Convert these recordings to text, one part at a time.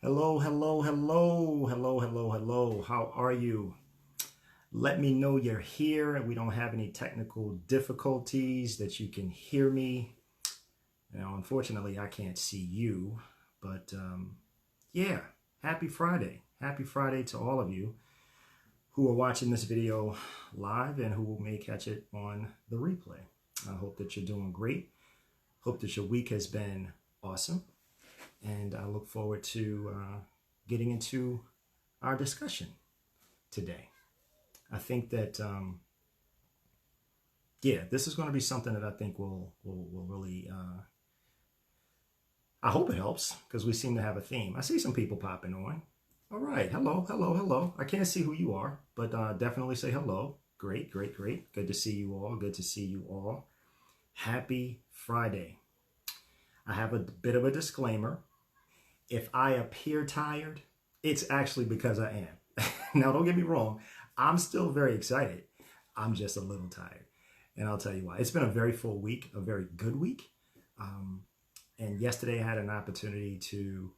Hello, hello, hello, hello, hello, hello. How are you? Let me know you're here and we don't have any technical difficulties, that you can hear me. Now, unfortunately, I can't see you, but yeah, happy Friday. Happy Friday to all of you who are watching this video live and who may catch it on the replay. I hope that you're doing great. Hope that your week has been awesome. And I look forward to getting into our discussion today. I think that, this is going to be something that I think will really, I hope it helps because we seem to have a theme. I see some people popping on. All right. Hello, hello, hello. I can't see who you are, but definitely say hello. Great, great, great. Good to see you all. Good to see you all. Happy Friday. I have a bit of a disclaimer. If I appear tired, it's actually because I am. Now, don't get me wrong. I'm still very excited. I'm just a little tired. And I'll tell you why. It's been a very full week, a very good week. And yesterday I had an opportunity to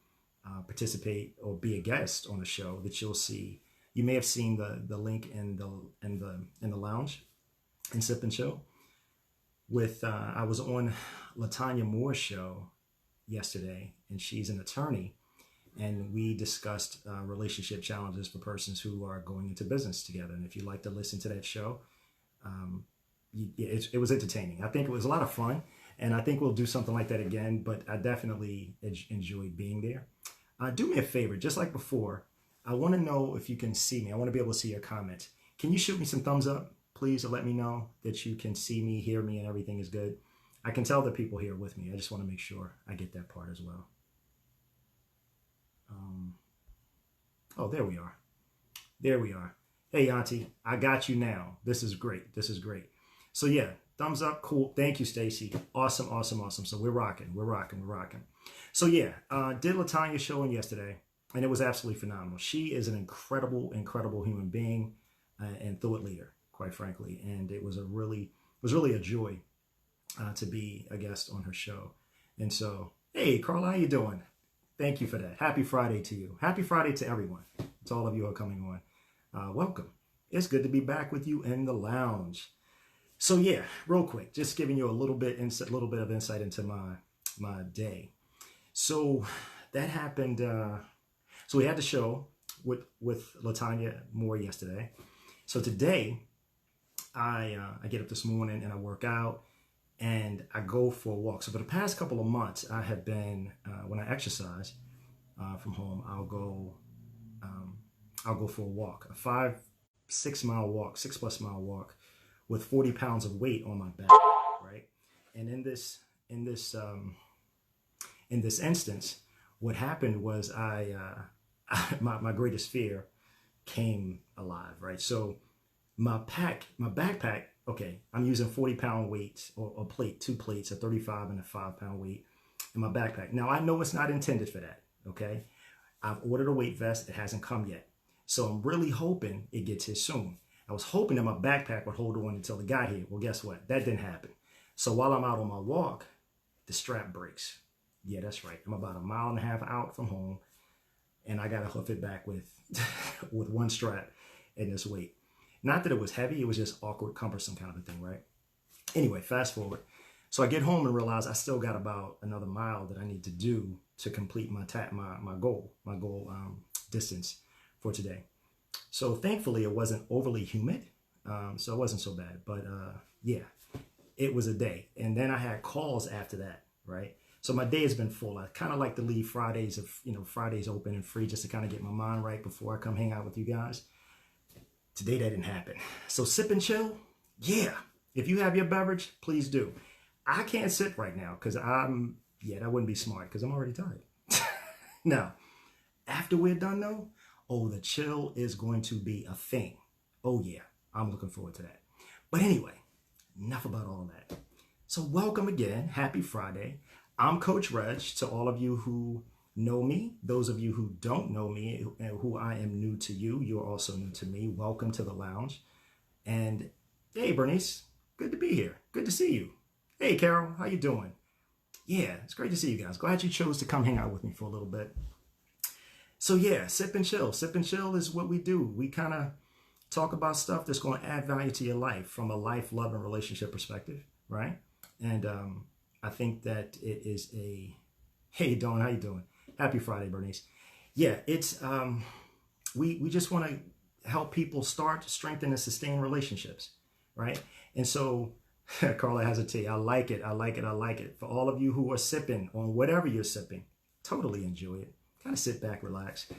participate or be a guest on a show that you'll see. You may have seen the link in the lounge and Sip and Show. I was on Latanya Moore's show yesterday, and she's an attorney, and we discussed relationship challenges for persons who are going into business together. And if you'd like to listen to that show, it was entertaining. I think it was a lot of fun, and I think we'll do something like that again, but I definitely enjoyed being there. Do me a favor, just like before, I want to know if you can see me. I want to be able to see your comments. Can you shoot me some thumbs up, please, to let me know that you can see me, hear me, and everything is good? I can tell the people here with me. I just want to make sure I get that part as well. Oh, there we are. There we are. Hey, Auntie, I got you now. This is great. This is great. So yeah, thumbs up. Cool. Thank you, Stacy. Awesome, awesome, awesome. So we're rocking. We're rocking. We're rocking. So yeah, did Latanya's show in yesterday, and it was absolutely phenomenal. She is an incredible, incredible human being and thought leader, quite frankly. And it was really a joy to be a guest on her show. And so, hey, Carla, how you doing? Thank you for that. Happy Friday to you. Happy Friday to everyone. To all of you who are coming on. Welcome. It's good to be back with you in the lounge. So yeah, real quick, just giving you a little bit of insight into my day. So that happened. So we had the show with Latanya Moore yesterday. So today, I get up this morning and I work out and I go for a walk. So for the past couple of months, I have been when I exercise from home, I'll go for a walk, a 6 mile walk, 6+ mile walk, with 40 pounds of weight on my back, right? And in this instance, what happened was my greatest fear came alive, right? So my backpack, okay, I'm using 40-pound weights or plate, 2 plates, a 35 and a 5-pound weight in my backpack. Now I know it's not intended for that, okay? I've ordered a weight vest. It hasn't come yet. So I'm really hoping it gets here soon. I was hoping that my backpack would hold on until it got here. Well, guess what? That didn't happen. So while I'm out on my walk, the strap breaks. Yeah, that's right. I'm about 1.5 miles out from home, and I got to hoof it back with one strap and this weight. Not that it was heavy. It was just awkward, cumbersome kind of a thing, right? Anyway, fast forward. So I get home and realize I still got about another mile that I need to do to complete my goal distance for today. So thankfully it wasn't overly humid, so it wasn't so bad. But yeah, it was a day. And then I had calls after that, right? So my day has been full. I kind of like to leave Fridays open and free just to kind of get my mind right before I come hang out with you guys. Today that didn't happen. So sip and chill, yeah. If you have your beverage, please do. I can't sip right now because that wouldn't be smart because I'm already tired. Now, after we're done though, the chill is going to be a thing. Oh yeah, I'm looking forward to that. But anyway, enough about all that. So welcome again. Happy Friday. I'm Coach Reg. To all of you who know me, those of you who don't know me, who I am new to you, you're also new to me. Welcome to the lounge. And hey, Bernice, good to be here. Good to see you. Hey, Carol, how you doing? Yeah, it's great to see you guys. Glad you chose to come hang out with me for a little bit. So yeah, sip and chill. Sip and chill is what we do. We kind of talk about stuff that's going to add value to your life from a life, love, and relationship perspective, right? And I think that it is a, hey, Dawn, how you doing? Happy Friday, Bernice. Yeah, it's, we just want to help people start, strengthen, and sustain relationships, right? And so Carla has a tea. I like it. I like it. I like it. For all of you who are sipping on whatever you're sipping, totally enjoy it. Kind of sit back, relax,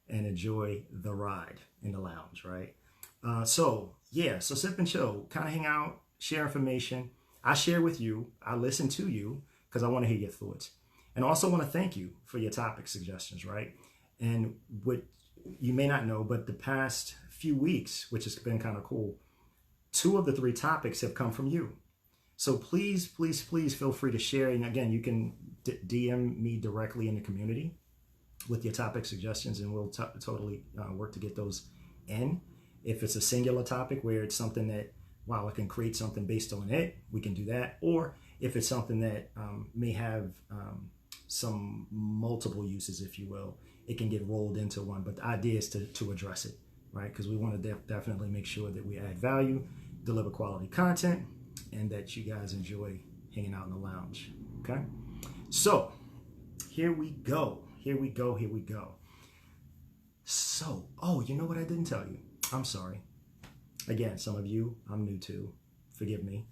and enjoy the ride in the lounge, right? So sip and chill, kind of hang out, share information. I share with you. I listen to you because I want to hear your thoughts. And also want to thank you for your topic suggestions, right? And what you may not know, but the past few weeks, which has been kind of cool, 2 of the 3 topics have come from you. So please, please, please feel free to share. And again, you can DM me directly in the community with your topic suggestions, and we'll totally work to get those in. If it's a singular topic where it's something that, wow, I can create something based on it, we can do that. Or if it's something that may have some multiple uses, if you will, it can get rolled into one. But the idea is to address it, right? Because we want to definitely make sure that we add value, deliver quality content, and that you guys enjoy hanging out in the lounge, okay? So here we go. Here we go. Here we go. So, oh, you know what I didn't tell you? I'm sorry. Again, some of you I'm new to. Forgive me.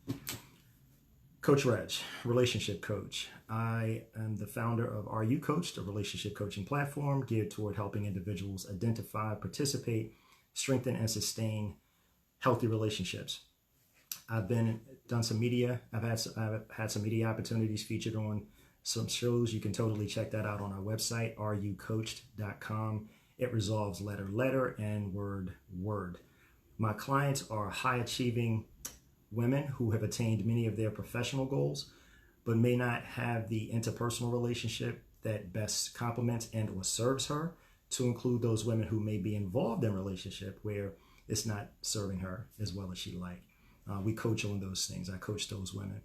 Coach Reg, relationship coach. I am the founder of Are You Coached, a relationship coaching platform geared toward helping individuals identify, participate, strengthen, and sustain healthy relationships. I've done some media. I've had some media opportunities featured on some shows. You can totally check that out on our website, areyoucoached.com. It resolves letter, and word. My clients are high achieving women who have attained many of their professional goals, but may not have the interpersonal relationship that best complements and or serves her, to include those women who may be involved in a relationship where it's not serving her as well as she'd like. We coach on those things. I coach those women.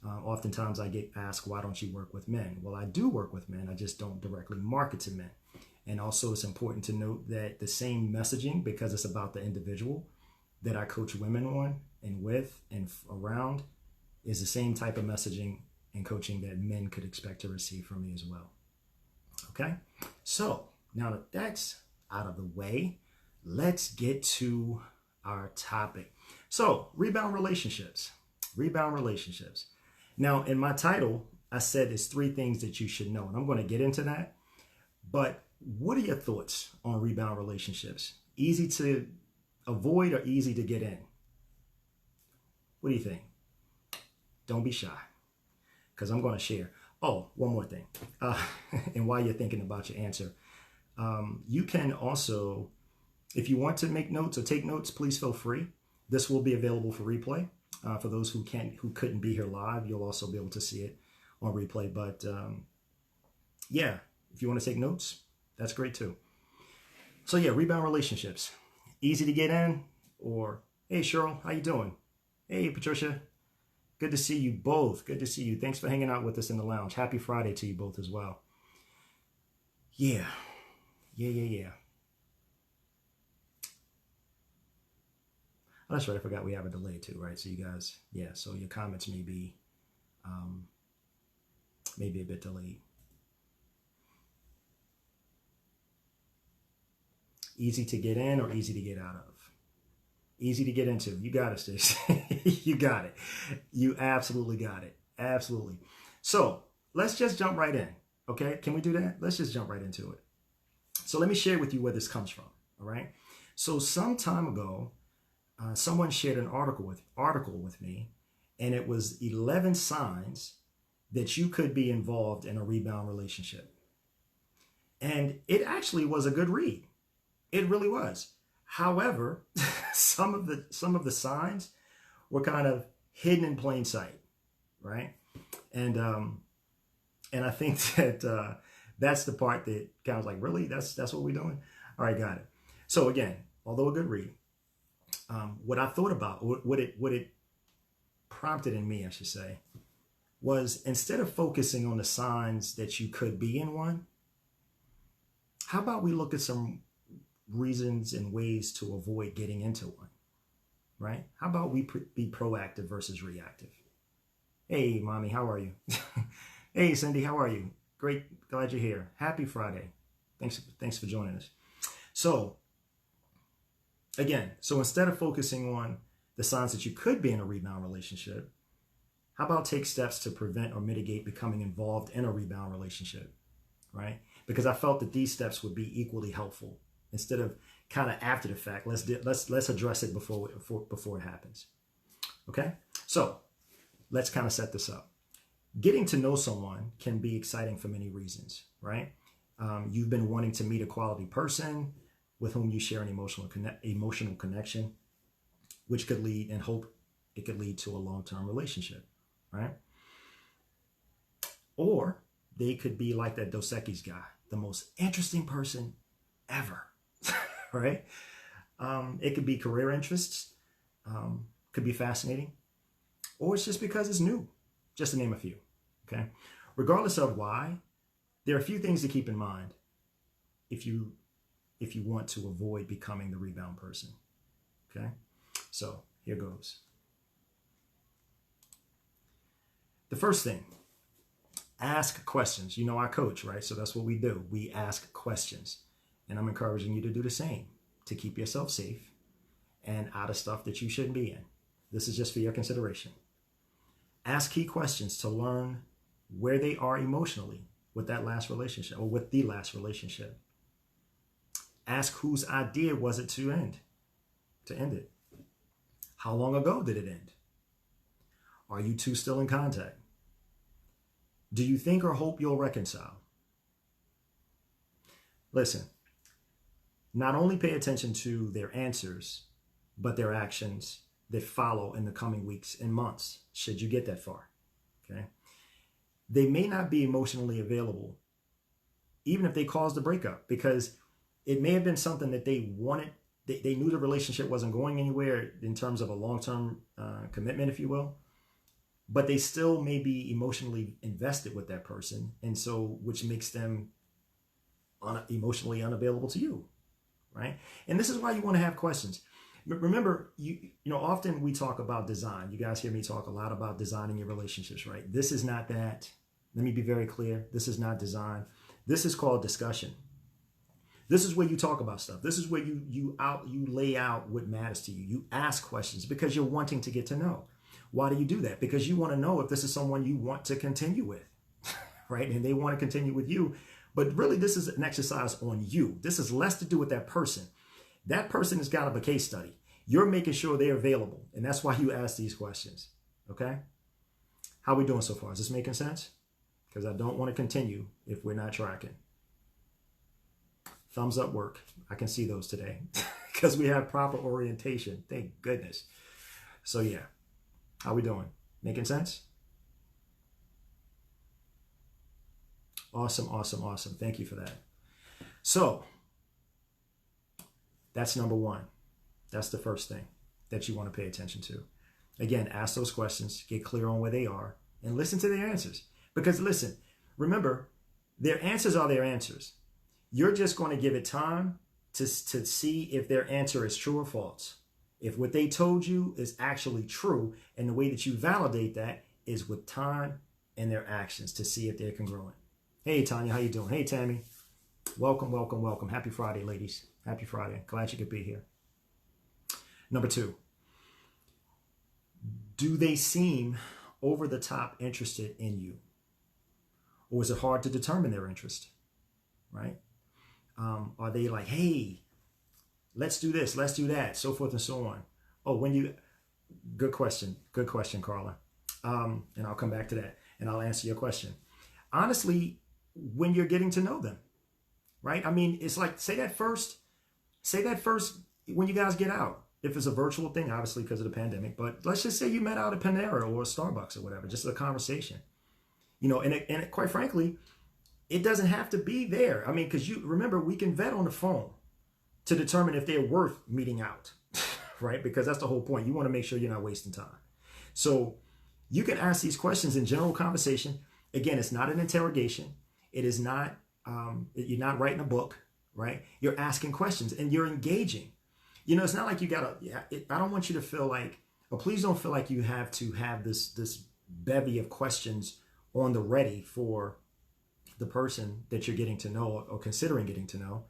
Oftentimes I get asked, why don't you work with men? Well, I do work with men. I just don't directly market to men. And also it's important to note that the same messaging, because it's about the individual that I coach women on and with and around, is the same type of messaging and coaching that men could expect to receive from me as well. Okay? So now that that's out of the way, let's get to our topic. So, rebound relationships. Rebound relationships. Now, in my title, I said it's 3 things that you should know, and I'm going to get into that. But what are your thoughts on rebound relationships? Easy to avoid or easy to get in? What do you think? Don't be shy, because I'm going to share. Oh, one more thing. And while you're thinking about your answer, you can also, if you want to make notes or take notes, please feel free. This will be available for replay. For those who couldn't be here live, you'll also be able to see it on replay. But yeah, if you want to take notes, that's great too. So yeah, rebound relationships. Easy to get in, or hey Cheryl, how you doing? Hey Patricia, good to see you both. Good to see you. Thanks for hanging out with us in the lounge. Happy Friday to you both as well. Yeah. Oh, that's right. I forgot we have a delay too, right? So you guys, yeah. So your comments may be a bit delayed. Easy to get in or easy to get out of? Easy to get into. You got it, Stacey. You got it. You absolutely got it. Absolutely. So let's just jump right in. Okay, can we do that? Let's just jump right into it. So let me share with you where this comes from. All right. So some time ago, someone shared an article with me, and it was 11 signs that you could be involved in a rebound relationship. And it actually was a good read. It really was. However, some of the signs were kind of hidden in plain sight, right? And I think that that's the part that kind of like, really, that's what we're doing. All right, got it. So again, although a good read, what I thought about, what it prompted in me, I should say, was instead of focusing on the signs that you could be in one, how about we look at some reasons and ways to avoid getting into one, right? How about we be proactive versus reactive? Hey, mommy, how are you? Hey, Cindy, how are you? Great, glad you're here. Happy Friday. Thanks for joining us. So, again, instead of focusing on the signs that you could be in a rebound relationship, how about take steps to prevent or mitigate becoming involved in a rebound relationship, right? Because I felt that these steps would be equally helpful. Instead of kind of after the fact, let's address it before it happens. Okay? So, let's kind of set this up. Getting to know someone can be exciting for many reasons, right? You've been wanting to meet a quality person with whom you share an emotional connection, which could lead, and hope it could lead to a long-term relationship, right? Or they could be like that Dos Equis guy, the most interesting person ever, right? It could be career interests, could be fascinating, or it's just because it's new, just to name a few, okay? Regardless of why, there are a few things to keep in mind if you want to avoid becoming the rebound person, okay? So here goes. The first thing, ask questions. You know, I coach, right? So that's what we do. We ask questions. And I'm encouraging you to do the same to keep yourself safe and out of stuff that you shouldn't be in. This is just for your consideration. Ask key questions to learn where they are emotionally with that last relationship or with the last relationship. Ask whose idea was it to end it. How long ago did it end? Are you two still in contact? Do you think or hope you'll reconcile? Listen, not only pay attention to their answers, but their actions that follow in the coming weeks and months, should you get that far, okay? They may not be emotionally available, even if they caused the breakup, because it may have been something that they wanted. They knew the relationship wasn't going anywhere in terms of a long-term commitment, if you will, but they still may be emotionally invested with that person, and so which makes them emotionally unavailable to you, right? And this is why you want to have questions. Remember, you know, often we talk about design. You guys hear me talk a lot about designing your relationships, right? This is not that. Let me be very clear. This is not design. This is called discussion. This is where you talk about stuff. This is where you lay out what matters to you. You ask questions because you're wanting to get to know. Why do you do that? Because you want to know if this is someone you want to continue with, right? And they want to continue with you. But really, this is an exercise on you. This is less to do with that person. That person is kind of a case study. You're making sure they're available. And that's why you ask these questions. Okay? How we doing so far? Is this making sense? Because I don't want to continue if we're not tracking. Thumbs up work. I can see those today because we have proper orientation. Thank goodness. So yeah, how we doing? Making sense? Awesome, awesome, awesome. Thank you for that. So that's number one. That's the first thing that you want to pay attention to. Again, ask those questions, get clear on where they are, and listen to their answers. Because listen, remember, their answers are their answers. You're just going to give it time to see if their answer is true or false. If what they told you is actually true, and the way that you validate that is with time and their actions to see if they're congruent. Hey, Tanya, how you doing? Hey, Tammy. Welcome, welcome, welcome. Happy Friday, ladies. Happy Friday. Glad you could be here. Number two, do they seem over the top interested in you? Or is it hard to determine their interest, right? Are they like, hey, let's do this, let's do that, so forth and so on? Oh, good question, Carla. And I'll come back to that and I'll answer your question. Honestly, when you're getting to know them, right? I mean, it's like, say that first when you guys get out. If it's a virtual thing, obviously because of the pandemic, but let's just say you met out at Panera or Starbucks or whatever, just a conversation, you know, and quite frankly, it doesn't have to be there. I mean, because you remember, we can vet on the phone to determine if they're worth meeting out, right? Because that's the whole point. You want to make sure you're not wasting time. So you can ask these questions in general conversation. Again, it's not an interrogation. It is not, you're not writing a book, right? You're asking questions and you're engaging. You know, it's not like you gotta, I don't want you to feel like, or please don't feel like you have to have this bevy of questions on the ready for the person that you're getting to know or considering getting to know.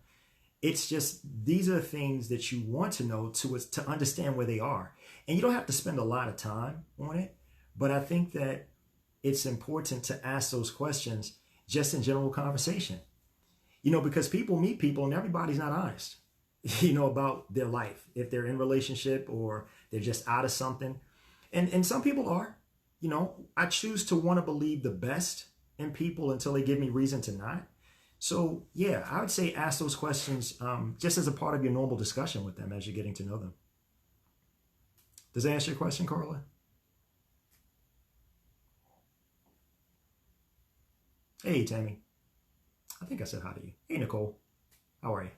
It's just, these are things that you want to know to understand where they are. And you don't have to spend a lot of time on it, but I think that it's important to ask those questions just in general conversation. You know, because people meet people and everybody's not honest, you know, about their life, if they're in a relationship or they're just out of something. And some people are, you know, I choose to want to believe the best in people until they give me reason to not. So yeah, I would say ask those questions just as a part of your normal discussion with them as you're getting to know them. Does that answer your question, Carla? Hey, Tammy. I think I said hi to you. Hey, Nicole. How are you?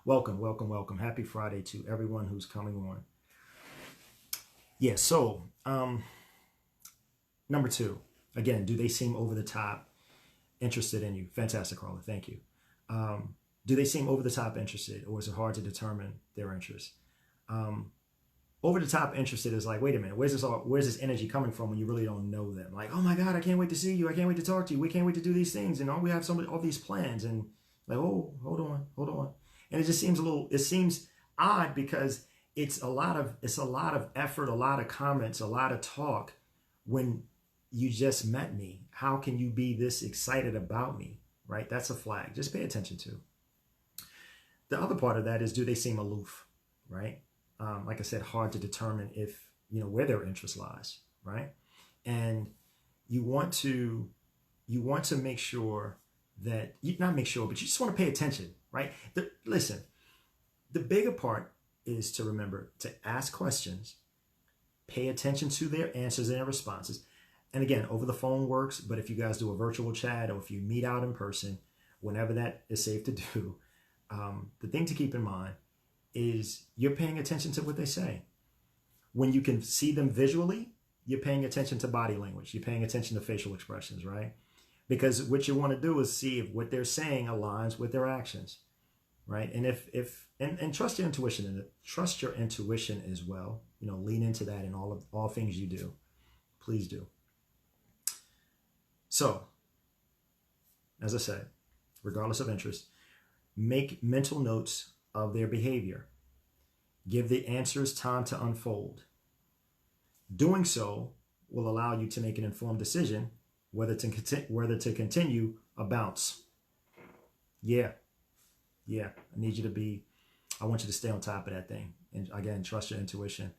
Welcome, welcome, welcome. Happy Friday to everyone who's coming on. Yeah, so number 2, again, do they seem over the top interested in you? Fantastic, Carla. Thank you. Do they seem over the top interested, or is it hard to determine their interest? Over the top interested is like, wait a minute, where's this energy coming from when you really don't know them? Like, oh my God, I can't wait to see you. I can't wait to talk to you. We can't wait to do these things. And we have all these plans. And like, oh, hold on. And it just seems it seems odd because it's a lot of effort, a lot of comments, a lot of talk when you just met me. How can you be this excited about me? Right? That's a flag. Just pay attention to. The other part of that is, do they seem aloof? Right? Like I said, hard to determine if, you know, where their interest lies, right? And you want to make sure that not make sure, but you just want to pay attention, right? Listen, the bigger part is to remember to ask questions, pay attention to their answers and their responses. And again, over the phone works, but if you guys do a virtual chat or if you meet out in person, whenever that is safe to do, the thing to keep in mind is you're paying attention to what they say. When you can see them visually, you're paying attention to body language. You're paying attention to facial expressions, right? Because what you want to do is see if what they're saying aligns with their actions, right? And and trust your intuition in it. Trust your intuition as well. You know, lean into that in all things you do. Please do. So, as I said, regardless of interest, make mental notes of their behavior. Give the answers time to unfold. Doing so will allow you to make an informed decision whether to continue or bounce. Yeah. I want you to stay on top of that thing. And again, trust your intuition.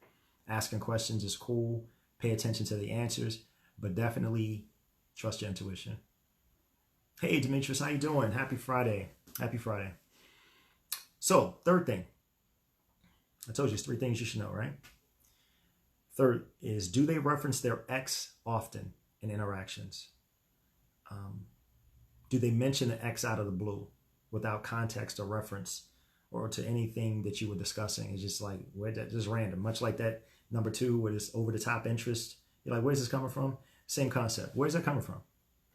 Asking questions is cool. Pay attention to the answers, but definitely trust your intuition. Hey, Demetrius, how you doing? Happy Friday. Happy Friday. So, third thing. I told you it's 3 things you should know, right? Third is, do they reference their ex often in interactions? Do they mention the ex out of the blue without context or reference or to anything that you were discussing? It's just like, just random. Much like that number 2 with this over the top interest. You're like, where's this coming from? Same concept. Where's that coming from?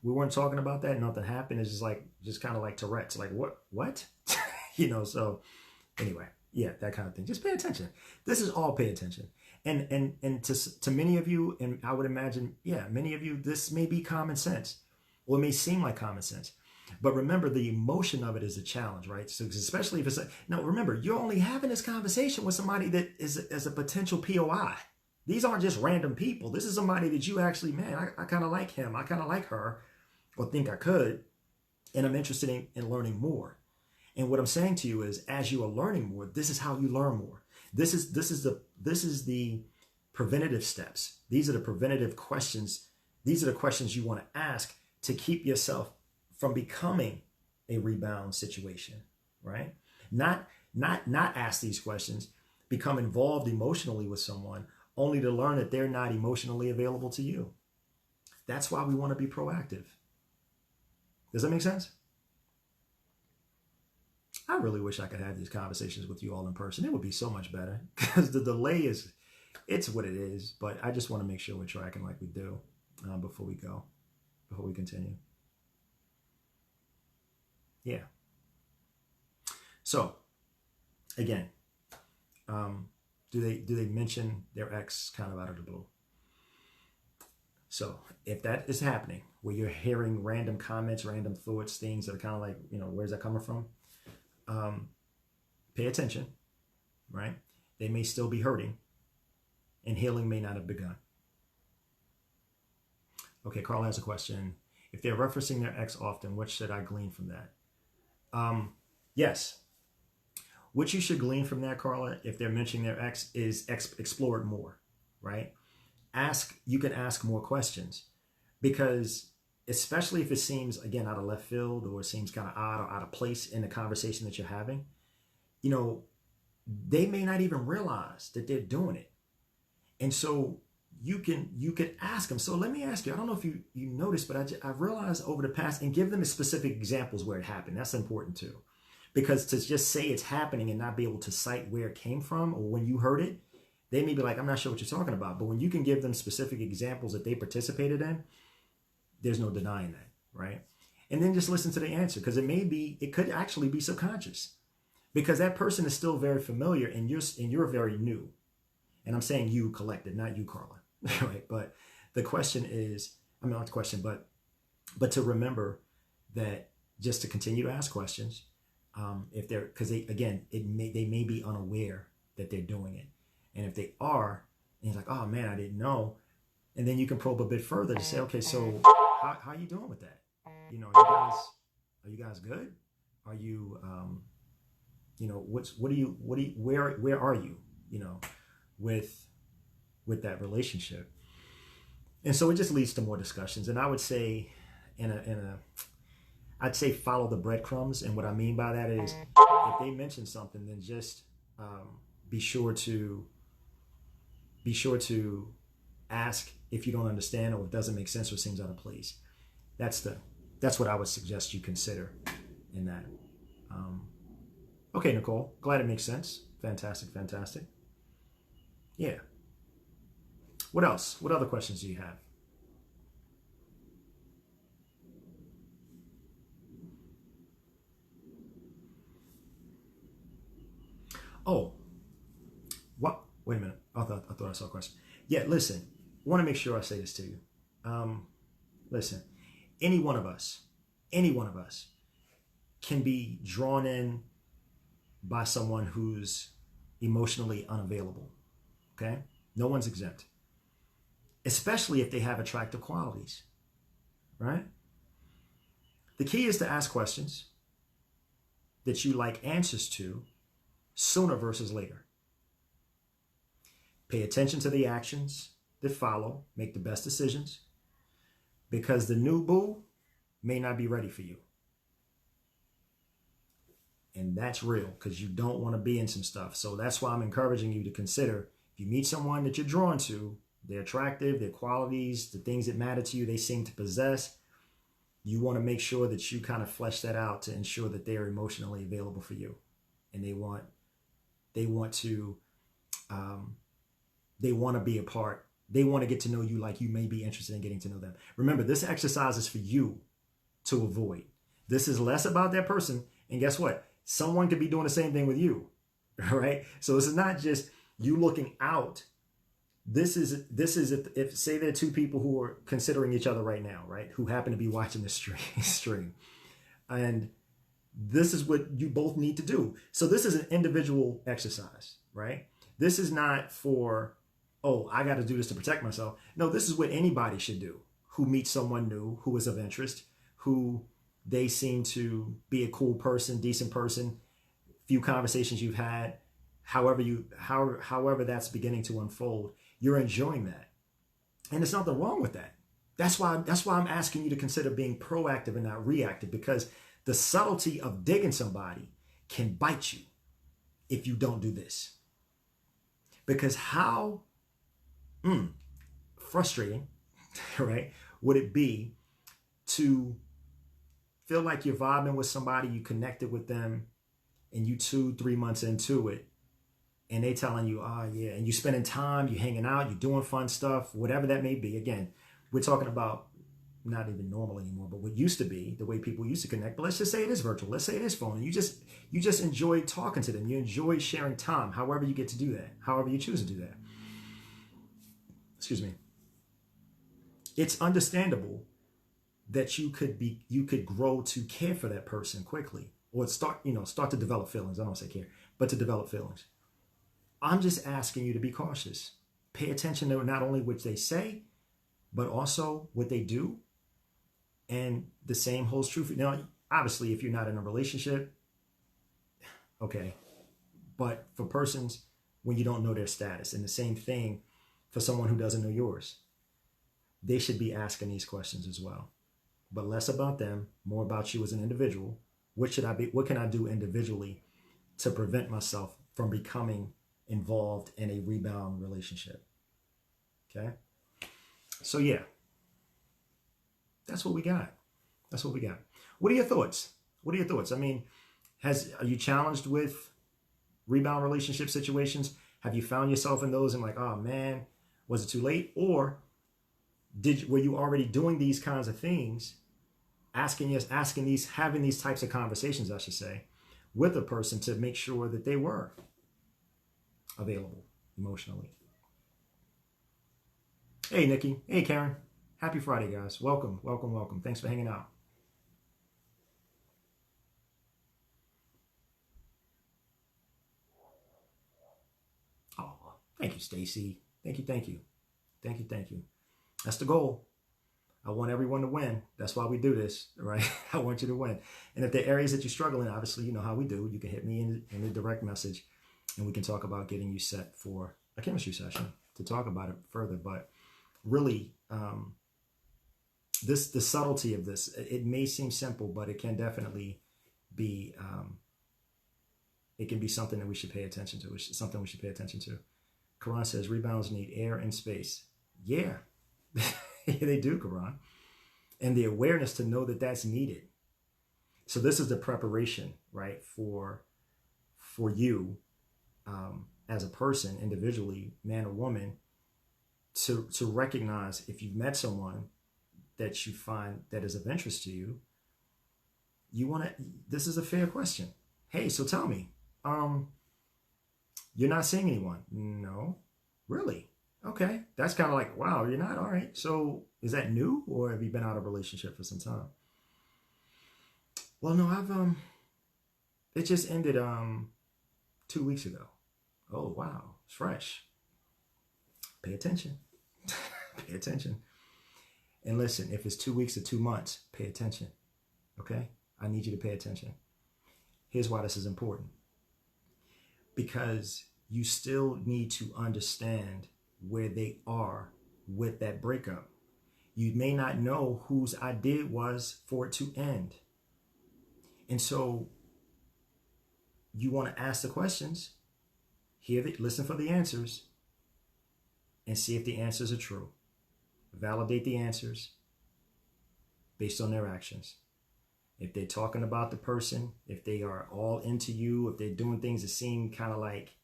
We weren't talking about that. Nothing happened. It's just kind of like Tourette's. Like, what? You know, so anyway, yeah, that kind of thing. Just pay attention. This is all pay attention. And to many of you, and I would imagine, yeah, many of you, this may be common sense, or it may seem like common sense. But remember, the emotion of it is a challenge, right? So especially if it's now, remember, you're only having this conversation with somebody that is a potential POI. These aren't just random people. This is somebody that you actually, man, I kind of like him. I kind of like her, or think I could, and I'm interested in learning more. And what I'm saying to you is, as you are learning more, this is how you learn more. This is the preventative steps. These are the preventative questions. These are the questions you want to ask to keep yourself from becoming a rebound situation, right? Not ask these questions, become involved emotionally with someone only to learn that they're not emotionally available to you. That's why we want to be proactive. Does that make sense? I really wish I could have these conversations with you all in person. It would be so much better because the delay it's what it is. But I just want to make sure we're tracking like we do before we continue. Yeah. So again, do they mention their ex kind of out of the blue? So if that is happening, where you're hearing random comments, random thoughts, things that are kind of like, where's that coming from? Pay attention, right? They may still be hurting, and healing may not have begun. Okay, Carl has a question. If they're referencing their ex often, what should I glean from that? Yes. What you should glean from that, Carla, if they're mentioning their ex, is explore it more, right? You can ask more questions, because especially if it seems, again, out of left field, or it seems kind of odd or out of place in the conversation that you're having, they may not even realize that they're doing it. And so you could ask them. So let me ask you, I don't know if you noticed, but I've realized over the past, and give them specific examples where it happened. That's important too. Because to just say it's happening and not be able to cite where it came from or when you heard it, they may be like, I'm not sure what you're talking about. But when you can give them specific examples that they participated in, there's no denying that, right? And then just listen to the answer, because it could actually be subconscious, because that person is still very familiar and you're very new. And I'm saying you collective, not you, Carla, right? But the question is, not the question, but to remember that, just to continue to ask questions, because they may be unaware that they're doing it. And if they are, and he's like, oh man, I didn't know. And then you can probe a bit further to say, okay, so how are you doing with that? Are you guys good? Are you, where are you, with that relationship? And so it just leads to more discussions. And I would say I'd say follow the breadcrumbs. And what I mean by that is, if they mention something, then just be sure to ask if you don't understand, or if it doesn't make sense or seems out of place. That's what I would suggest you consider in that. Okay, Nicole, glad it makes sense. Fantastic. Yeah. What else? What other questions do you have? Oh, what? Wait a minute. I thought I saw a question. Yeah, listen. I want to make sure I say this to you. Listen, any one of us can be drawn in by someone who's emotionally unavailable. Okay? No one's exempt. Especially if they have attractive qualities, right? The key is to ask questions that you like answers to sooner versus later. Pay attention to the actions that follow. Make the best decisions, because the new boo may not be ready for you. And that's real, because you don't want to be in some stuff. So that's why I'm encouraging you to consider, if you meet someone that you're drawn to, they're attractive, their qualities, the things that matter to you, they seem to possess, you want to make sure that you kind of flesh that out to ensure that they're emotionally available for you. And they want to be a part. They want to get to know you like you may be interested in getting to know them. Remember, this exercise is for you to avoid. This is less about that person. And guess what? Someone could be doing the same thing with you, right? So this is not just you looking out. This is if say there are two people who are considering each other right now, right? Who happen to be watching this stream. And this is what you both need to do. So this is an individual exercise, right? This is not for, oh, I got to do this to protect myself. No, this is what anybody should do who meets someone new, who is of interest, who they seem to be a cool person, decent person, few conversations you've had, however that's beginning to unfold, you're enjoying that. And there's nothing wrong with that. That's why I'm asking you to consider being proactive and not reactive, because the subtlety of digging somebody can bite you if you don't do this. Because how frustrating, right, would it be to feel like you're vibing with somebody, you connected with them, and you 2-3 months into it, and they telling you, oh yeah, and you spending time, you hanging out, you doing fun stuff, whatever that may be. Again, we're talking about not even normal anymore, but what used to be the way people used to connect. But let's just say it is virtual. Let's say it is phone. And you just enjoy talking to them. You enjoy sharing time, however you get to do that, however you choose to do that. Excuse me. It's understandable that you could grow to care for that person quickly, or start to develop feelings. I don't say care, but to develop feelings. I'm just asking you to be cautious. Pay attention to not only what they say, but also what they do. And the same holds true for, now, obviously, if you're not in a relationship, okay. But for persons, when you don't know their status, and the same thing for someone who doesn't know yours, they should be asking these questions as well. But less about them, more about you as an individual. What can I do individually to prevent myself from becoming involved in a rebound relationship? Okay. So yeah, that's what we got. That's what we got. What are your thoughts? What are your thoughts? I mean, are you challenged with rebound relationship situations? Have you found yourself in those and like, oh man, was it too late? Or were you already doing these kinds of things, having these types of conversations, I should say, with a person to make sure that they were available emotionally? Hey, Nikki. Hey, Karen. Happy Friday, guys. Welcome, welcome, welcome. Thanks for hanging out. Oh, thank you, Stacy. Thank you, thank you. Thank you, thank you. That's the goal. I want everyone to win. That's why we do this, right? I want you to win. And if there are areas that you struggle in, obviously, you know how we do. You can hit me in a direct message, and we can talk about getting you set for a chemistry session to talk about it further. But really, the subtlety of this, it may seem simple, but it can definitely be, it can be something that we should pay attention to. It's something we should pay attention to. Quran says rebounds need air and space. Yeah, they do, Quran. And the awareness to know that that's needed. So this is the preparation, right, for you as a person, individually, man or woman, to recognize if you've met someone that you find that is of interest to you, this is a fair question. Hey, so tell me, you're not seeing anyone? No. Really? Okay. That's kind of like, wow, you're not? All right. So is that new, or have you been out of a relationship for some time? Well, no, it just ended 2 weeks ago. Oh, wow. It's fresh. Pay attention. Pay attention. And listen, if it's 2 weeks or 2 months, pay attention. Okay? I need you to pay attention. Here's why this is important. Because you still need to understand where they are with that breakup. You may not know whose idea it was for it to end. And so you want to ask the questions, listen for the answers, and see if the answers are true. Validate the answers based on their actions. If they're talking about the person, if they are all into you, if they're doing things that seem kind of like,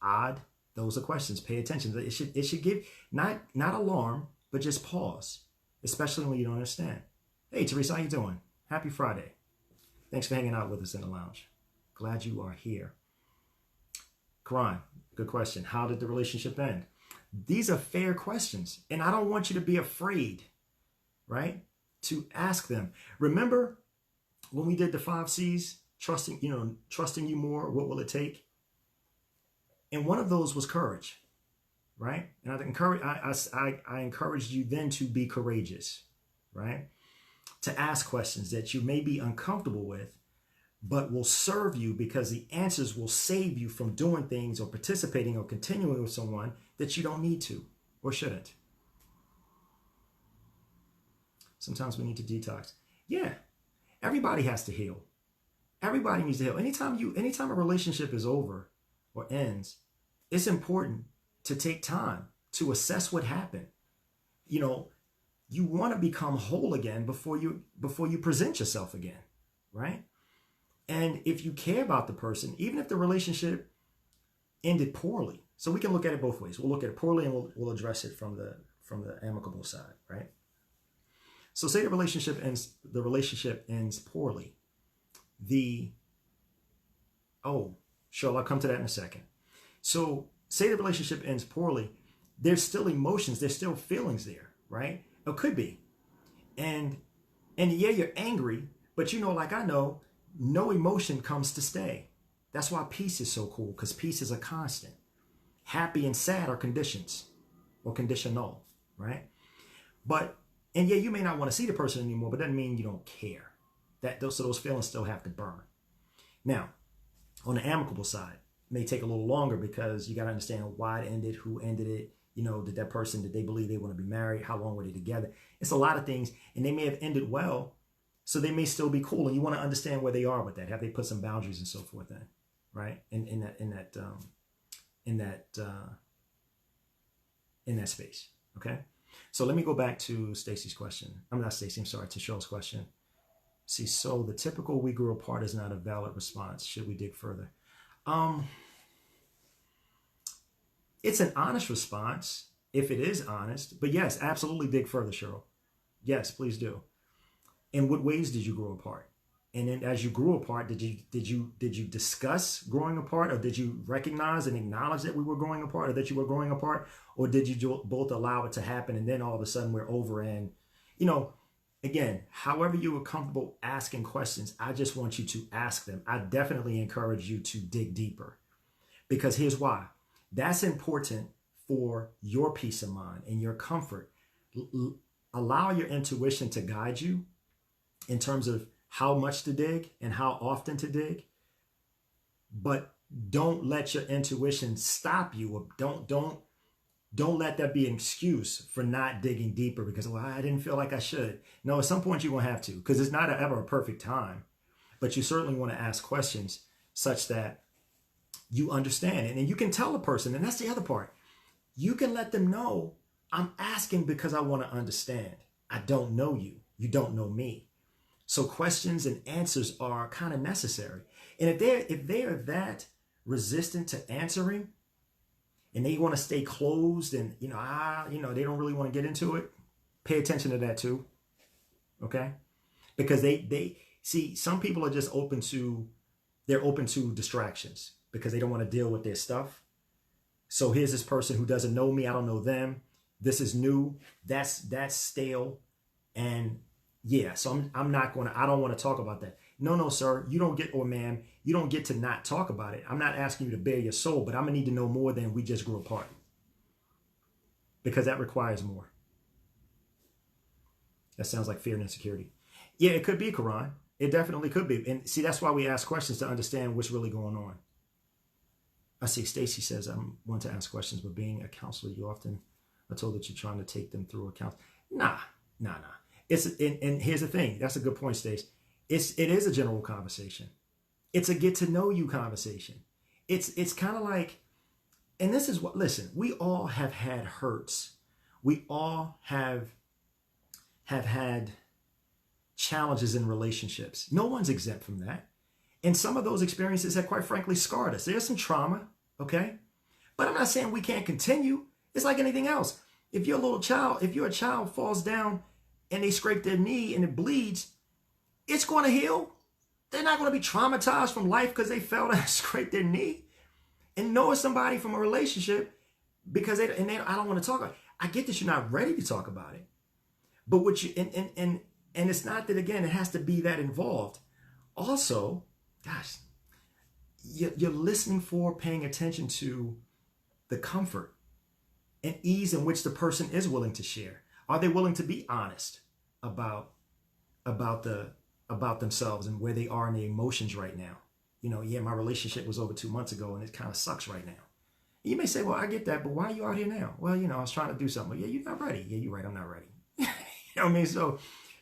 odd, those are questions. Pay attention. It should give not alarm, but just pause, especially when you don't understand. Hey, Teresa, how you doing? Happy Friday. Thanks for hanging out with us in the lounge. Glad you are here. Karan, good question. How did the relationship end? These are fair questions, and I don't want you to be afraid, right, to ask them. Remember when we did the 5 C's, trusting you more, what will it take? And one of those was courage, right? And I encouraged you then to be courageous, right? To ask questions that you may be uncomfortable with, but will serve you because the answers will save you from doing things or participating or continuing with someone that you don't need to or shouldn't. Sometimes we need to detox. Yeah, everybody has to heal. Everybody needs to heal. Anytime a relationship is over or ends, it's important to take time to assess what happened. You want to become whole again before you present yourself again, right? And if you care about the person, even if the relationship ended poorly, so we can look at it both ways. We'll look at it poorly and we'll address it from the amicable side, right? So say the relationship ends poorly. Sure, I'll come to that in a second. So say the relationship ends poorly, there's still emotions, there's still feelings there, right? It could be. And yeah, you're angry, but like I know, no emotion comes to stay. That's why peace is so cool, because peace is a constant. Happy and sad are conditions or conditional, right? And yeah, you may not want to see the person anymore, but that doesn't mean you don't care. So those feelings still have to burn. Now, on the amicable side, it may take a little longer because you got to understand why it ended, who ended it. Did they believe they want to be married? How long were they together? It's a lot of things, and they may have ended well, so they may still be cool. And you want to understand where they are with that. Have they put some boundaries and so forth in, right? In that space. Okay. So let me go back to Stacy's question. I'm not Stacy. I'm sorry, to Cheryl's question. See, so the typical "we grew apart" is not a valid response. Should we dig further? It's an honest response if it is honest. But yes, absolutely dig further, Cheryl. Yes, please do. In what ways did you grow apart? And then as you grew apart, did you discuss growing apart, or did you recognize and acknowledge that we were growing apart, or that you were growing apart, or did you both allow it to happen and then all of a sudden we're over? And again, however you were comfortable asking questions, I just want you to ask them. I definitely encourage you to dig deeper, because here's why. That's important for your peace of mind and your comfort. Allow your intuition to guide you in terms of how much to dig and how often to dig, but don't let your intuition stop you, or don't let that be an excuse for not digging deeper because, well, I didn't feel like I should. No, at some point you're going to have to, because it's not ever a perfect time, but you certainly want to ask questions such that you understand. And then you can tell the person, and that's the other part. You can let them know, I'm asking because I want to understand. I don't know you. You don't know me. So questions and answers are kind of necessary. And if they are that resistant to answering, and they want to stay closed, and they don't really want to get into it, pay attention to that too. Okay? Because they see, some people are just open to distractions because they don't want to deal with their stuff. So here's this person who doesn't know me, I don't know them. This is new. That's stale. And yeah, so I don't want to talk about that. No, sir, you don't get, or ma'am, you don't get to not talk about it. I'm not asking you to bare your soul, but I'm going to need to know more than we just grew apart. Because that requires more. That sounds like fear and insecurity. Yeah, it could be, Quran. It definitely could be. And see, that's why we ask questions, to understand what's really going on. I see Stacy says, I'm one to ask questions, but being a counselor, you often are told that you're trying to take them through a counsel. Nah. And here's the thing. That's a good point, Stace. It is a general conversation. It's a get to know you conversation. It's kind of like, and this is what, listen, we all have had hurts. We all have had challenges in relationships. No one's exempt from that. And some of those experiences have, quite frankly, scarred us. There's some trauma, okay? But I'm not saying we can't continue. It's like anything else. If your child falls down and they scrape their knee and it bleeds, it's going to heal. They're not going to be traumatized from life because they fell down and scraped their knee. And knowing somebody from a relationship because I don't want to talk about it. I get that you're not ready to talk about it. But what you, and it's not that, again, it has to be that involved. Also, gosh, you're listening for, paying attention to the comfort and ease in which the person is willing to share. Are they willing to be honest about themselves and where they are in their emotions right now? Yeah, my relationship was over 2 months ago and it kind of sucks right now. You may say, well, I get that, but why are you out here now? Well, I was trying to do something. Well, yeah, you're not ready. Yeah, you're right. I'm not ready. You know what I mean? So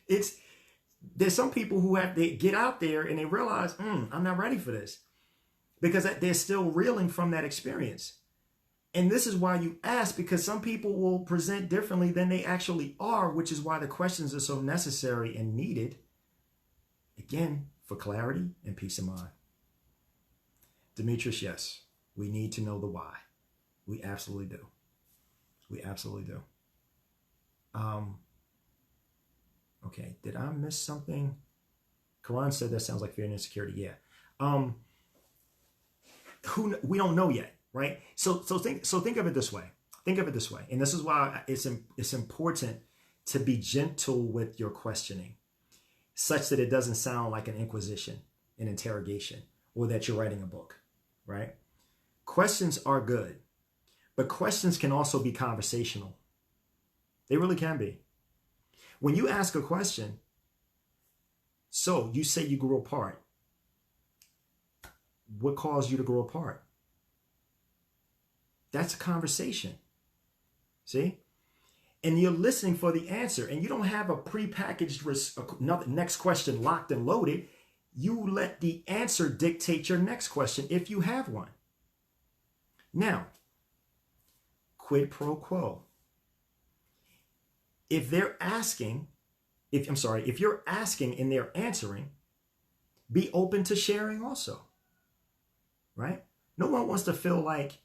there's some people who they get out there and they realize, I'm not ready for this, because they're still reeling from that experience. And this is why you ask, because some people will present differently than they actually are, which is why the questions are so necessary and needed, again, for clarity and peace of mind. Demetrius, yes, we need to know the why. We absolutely do. We absolutely do. Okay, did I miss something? Karan said that sounds like fear and insecurity. Yeah. We don't know yet, right? So think of it this way. Think of it this way, and this is why it's important to be gentle with your questioning, such that it doesn't sound like an inquisition, an interrogation, or that you're writing a book, right? Questions are good, but questions can also be conversational. They really can be. When you ask a question, so you say you grew apart. What caused you to grow apart? That's a conversation. See? And you're listening for the answer, and you don't have a prepackaged next question locked and loaded. You let the answer dictate your next question if you have one. Now, quid pro quo. If you're asking and they're answering, be open to sharing also. Right? No one wants to feel like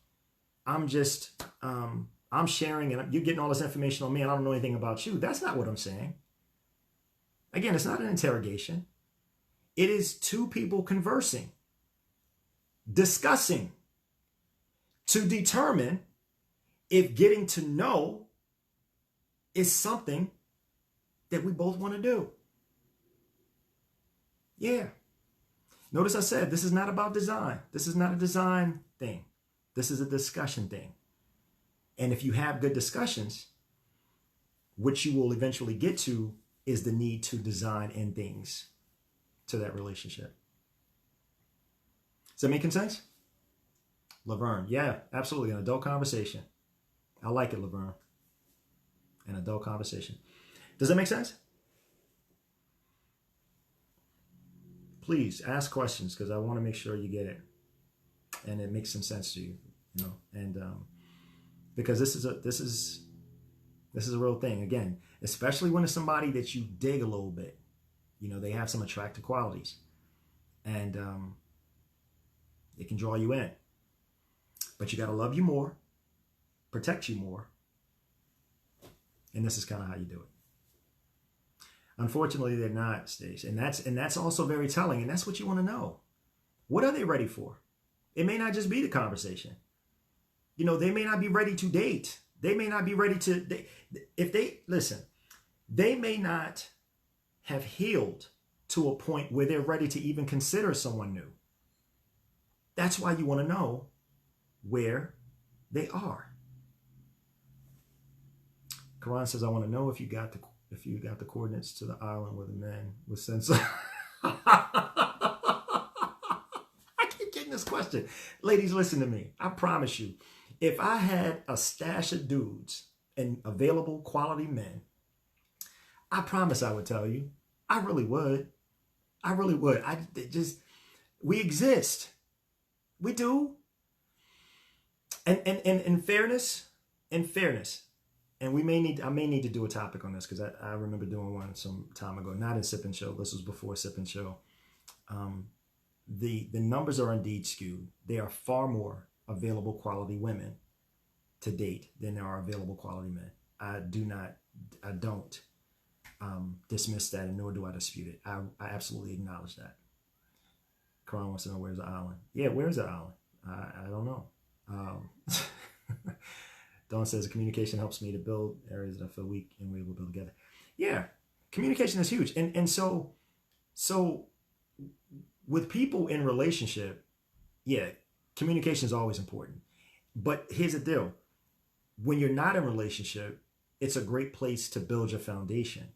I'm sharing and you're getting all this information on me and I don't know anything about you. That's not what I'm saying. Again, it's not an interrogation. It is two people conversing, discussing to determine if getting to know is something that we both want to do. Yeah. Notice I said this is not about design. This is not a design thing. This is a discussion thing. And if you have good discussions, what you will eventually get to is the need to design in things to that relationship. Is that making sense? Laverne, yeah, absolutely. An adult conversation. I like it, Laverne. An adult conversation. Does that make sense? Please ask questions because I want to make sure you get it and it makes some sense to you, and because this is a real thing. Again, especially when it's somebody that you dig a little bit, they have some attractive qualities, and it can draw you in. But you got to love you more, protect you more, and this is kind of how you do it. Unfortunately, they're not, Stace, and that's also very telling, and that's what you want to know. What are they ready for? It may not just be the conversation. They may not be ready to date. They may not be ready to. They may not have healed to a point where they're ready to even consider someone new. That's why you want to know where they are. Karan says, "I want to know if you got the coordinates to the island where the man was sent." I keep getting this question. Ladies, listen to me. I promise you, if I had a stash of dudes and available quality men, I promise I would tell you. I really would. We exist. We do. And in fairness, and I may need to do a topic on this because I remember doing one some time ago, not in Sip and Show. This was before Sip and Show. The numbers are indeed skewed. There are far more available quality women to date than there are available quality men. I don't dismiss that, and nor do I dispute it. I absolutely acknowledge that. Karan wants to know where's the island. Yeah, where's the island? I don't know. Dawn says communication helps me to build areas that I feel weak and we're able to build together. Yeah, communication is huge. And so with people in relationship, yeah, communication is always important. But here's the deal. When you're not in a relationship, it's a great place to build your foundation.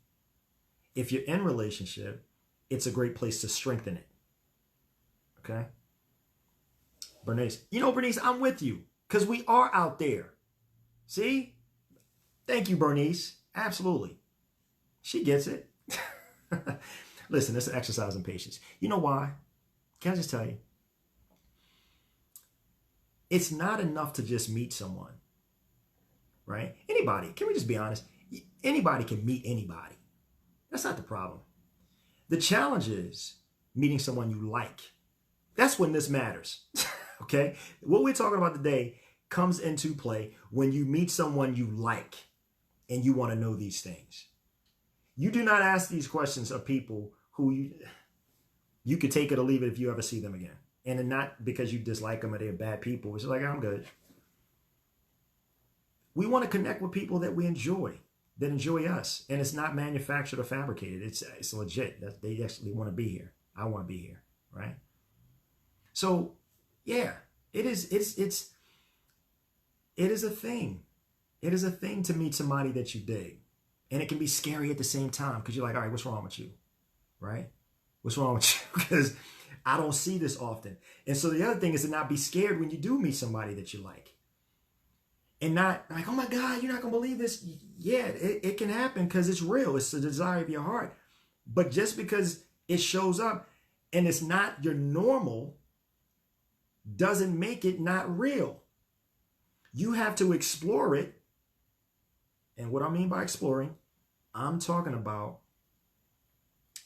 If you're in a relationship, it's a great place to strengthen it. Okay? Bernice, Bernice, I'm with you because we are out there. See? Thank you, Bernice. Absolutely. She gets it. Listen, it's an exercise in patience. You know why? Can I just tell you? It's not enough to just meet someone, right? Anybody. Can we just be honest? Anybody can meet anybody. That's not the problem. The challenge is meeting someone you like. That's when this matters. Okay? What we're talking about today comes into play when you meet someone you like and you want to know these things. You do not ask these questions of people who you could take it or leave it if you ever see them again. And not because you dislike them or they're bad people. It's like, I'm good. We want to connect with people that we enjoy, that enjoy us. And it's not manufactured or fabricated. It's legit. They actually want to be here. I want to be here, right? So, yeah, it is a thing. It is a thing to meet somebody that you dig. And it can be scary at the same time because you're like, all right, what's wrong with you? Right? What's wrong with you? Because I don't see this often. And so the other thing is to not be scared when you do meet somebody that you like. And not like, oh my God, you're not going to believe this. Yeah, it can happen because it's real. It's the desire of your heart. But just because it shows up and it's not your normal doesn't make it not real. You have to explore it. And what I mean by exploring, I'm talking about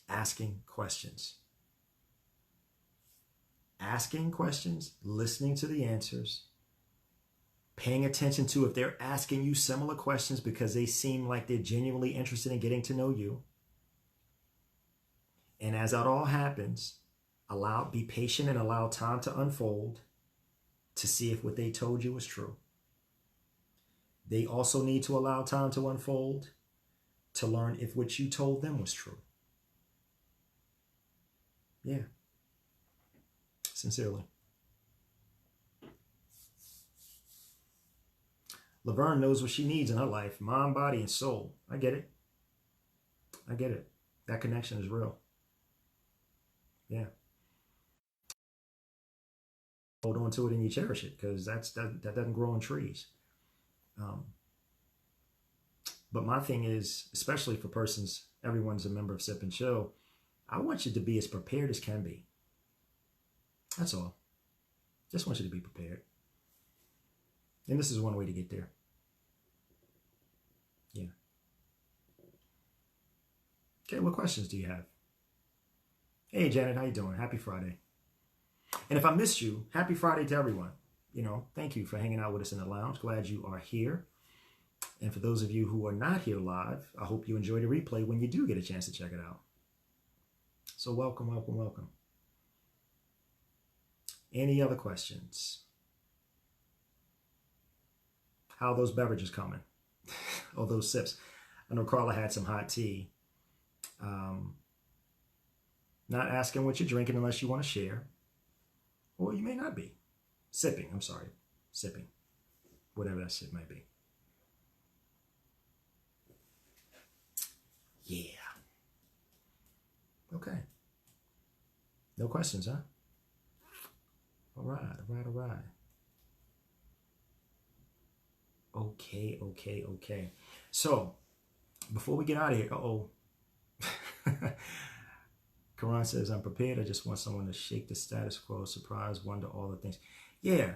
asking questions. Asking questions, listening to the answers, paying attention to if they're asking you similar questions because they seem like they're genuinely interested in getting to know you. And as that all happens, be patient and allow time to unfold to see if what they told you was true. They also need to allow time to unfold to learn if what you told them was true. Yeah. Sincerely. Laverne knows what she needs in her life, mind, body, and soul. I get it. I get it. That connection is real. Yeah. Hold on to it and you cherish it because that doesn't grow on trees. But my thing is, especially for everyone's a member of Sip and Chill, I want you to be as prepared as can be. That's all. Just want you to be prepared. And this is one way to get there. Yeah. Okay, what questions do you have? Hey, Janet, how you doing? Happy Friday. And if I missed you, happy Friday to everyone. Thank you for hanging out with us in the lounge. Glad you are here. And for those of you who are not here live, I hope you enjoy the replay when you do get a chance to check it out. So welcome, welcome, welcome. Any other questions? How are those beverages coming? Or those sips? I know Carla had some hot tea. Not asking what you're drinking unless you want to share. Or you may not be. Sipping. Whatever that sip might be. Yeah. Okay. No questions, huh? All right. Okay. So, before we get out of here, Karan says, I'm prepared. I just want someone to shake the status quo, surprise, wonder, all the things. Yeah.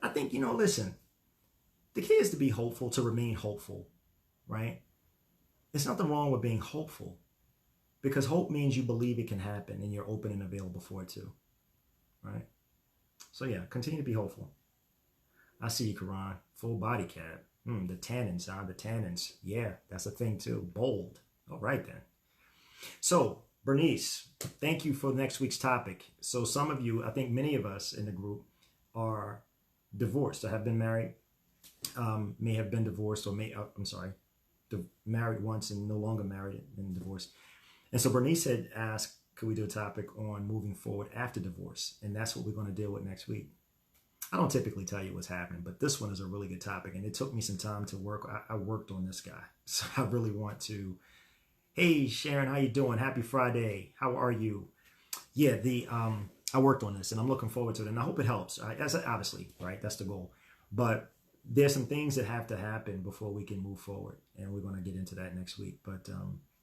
I think, listen, the key is to be hopeful, to remain hopeful, right? There's nothing wrong with being hopeful because hope means you believe it can happen and you're open and available for it too, right? So yeah, continue to be hopeful. I see you, Karan. Full body cap. The tannins, the tannins. Yeah, that's a thing too. Bold. All right then. So, Bernice, thank you for next week's topic. So some of you, I think many of us in the group are divorced or have been married, may have been divorced or married once and no longer married and divorced. And so Bernice had asked, could we do a topic on moving forward after divorce? And that's what we're going to deal with next week. I don't typically tell you what's happening, but this one is a really good topic. And it took me some time to work. I worked on this guy. So I really want to. Hey, Sharon, how you doing? Happy Friday. How are you? Yeah, I worked on this and I'm looking forward to it. And I hope it helps. That's obviously, right? That's the goal. But there's some things that have to happen before we can move forward. And we're going to get into that next week. But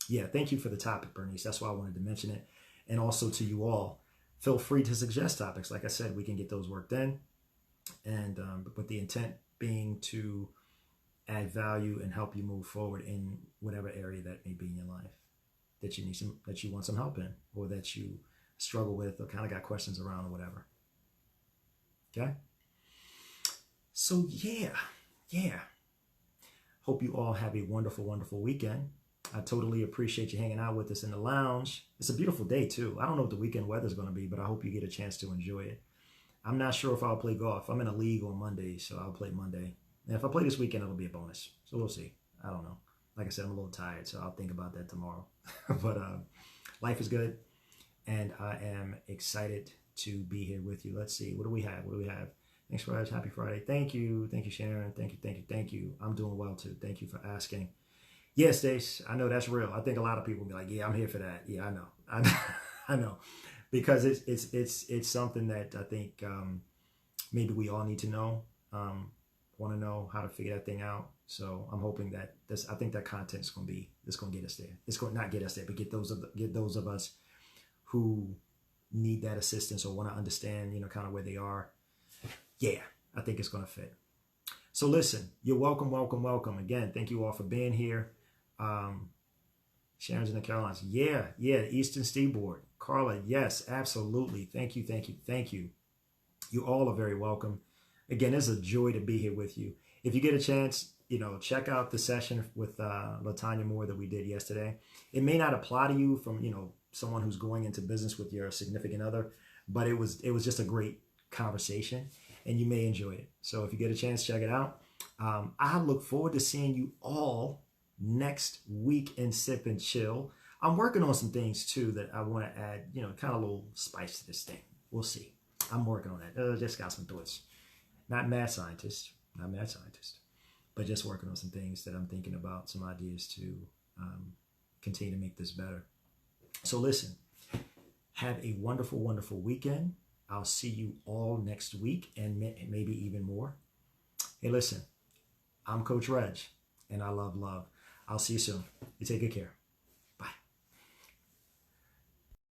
yeah, thank you for the topic, Bernice. That's why I wanted to mention it. And also to you all, feel free to suggest topics. Like I said, we can get those worked in. And with the intent being to add value and help you move forward in whatever area that may be in your life that you want some help in, or that you struggle with, or kind of got questions around, or whatever. Okay. So yeah. Hope you all have a wonderful, wonderful weekend. I totally appreciate you hanging out with us in the lounge. It's a beautiful day too. I don't know what the weekend weather's going to be, but I hope you get a chance to enjoy it. I'm not sure if I'll play golf. I'm in a league on Monday, so I'll play Monday. And if I play this weekend, it'll be a bonus. So we'll see. I don't know. Like I said, I'm a little tired, so I'll think about that tomorrow. But life is good, and I am excited to be here with you. Let's see. What do we have? What do we have? Thanks, Raj. Happy Friday. Thank you. Thank you, Sharon. Thank you. Thank you. Thank you. I'm doing well, too. Thank you for asking. Yes, Stace, I know that's real. I think a lot of people will be like, yeah, I'm here for that. Yeah, I know. I know. I know. Because it's something that I think maybe we all need to know, want to know how to figure that thing out. So I'm hoping that I think that content is going to get us there. It's going to not get us there, but get those of us who need that assistance or want to understand, kind of where they are. Yeah, I think it's going to fit. So listen, you're welcome, welcome, welcome. Again, thank you all for being here. Sharon's in the Carolinas. Yeah, the Eastern Seaboard. Carla, yes, absolutely. Thank you, thank you, thank you. You all are very welcome. Again, it's a joy to be here with you. If you get a chance, check out the session with LaTanya Moore that we did yesterday. It may not apply to you from, someone who's going into business with your significant other, but it was just a great conversation, and you may enjoy it. So if you get a chance, check it out. I look forward to seeing you all next week in Sip and Chill. I'm working on some things too that I want to add, kind of a little spice to this thing. We'll see. I'm working on that. Just got some thoughts. Not mad scientist, but just working on some things that I'm thinking about, some ideas to continue to make this better. So listen, have a wonderful, wonderful weekend. I'll see you all next week and maybe even more. Hey, listen, I'm Coach Reg, and I love love. I'll see you soon. You take good care.